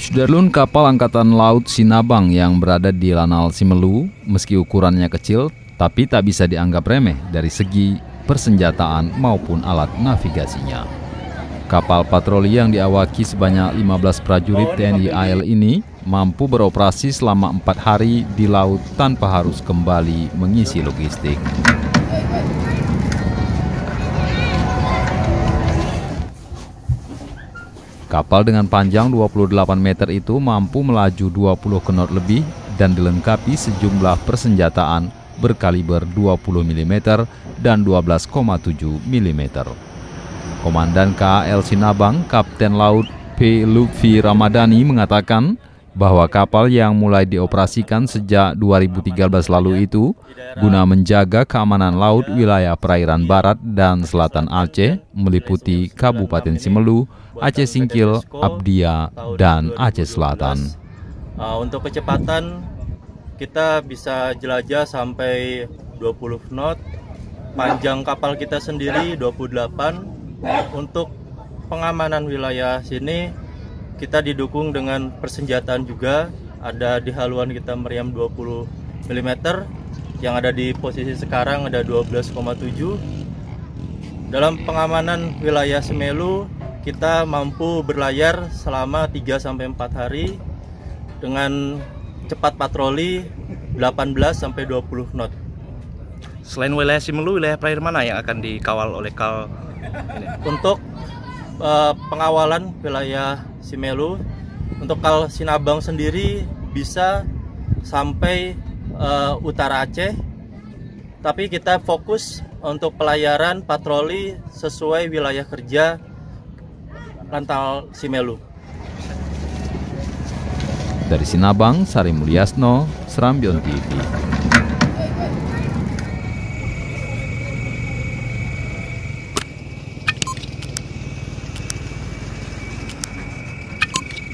Sudarlun, kapal Angkatan Laut Sinabang yang berada di Lanal Simelu, meski ukurannya kecil, tapi tak bisa dianggap remeh dari segi persenjataan maupun alat navigasinya. Kapal patroli yang diawaki sebanyak 15 prajurit TNI AL ini mampu beroperasi selama 4 hari di laut tanpa harus kembali mengisi logistik. Kapal dengan panjang 28 meter itu mampu melaju 20 knot lebih dan dilengkapi sejumlah persenjataan berkaliber 20 mm dan 12,7 mm. Komandan KAL Sinabang, Kapten Laut P. Lutfi Ramadhani mengatakan bahwa kapal yang mulai dioperasikan sejak 2013 lalu itu guna menjaga keamanan laut wilayah perairan barat dan selatan Aceh meliputi Kabupaten Simelu, Aceh Singkil, Abdia, dan Aceh Selatan. Untuk kecepatan kita bisa jelajah sampai 20 knot, panjang kapal kita sendiri 28. Untuk pengamanan wilayah sini kita didukung dengan persenjataan juga, ada di haluan kita meriam 20 mm, yang ada di posisi sekarang ada 12,7. Dalam pengamanan wilayah Simelu, kita mampu berlayar selama 3-4 hari dengan cepat patroli 18-20 knot. Selain wilayah Simelu, wilayah perairan mana yang akan dikawal oleh KAL ini? Untuk pengawalan wilayah Simelu, untuk KAL Sinabang sendiri bisa sampai utara Aceh, tapi kita fokus untuk pelayaran patroli sesuai wilayah kerja Lanal Simelu. Dari Sinabang, Sari Mulyasno, Serambion TV.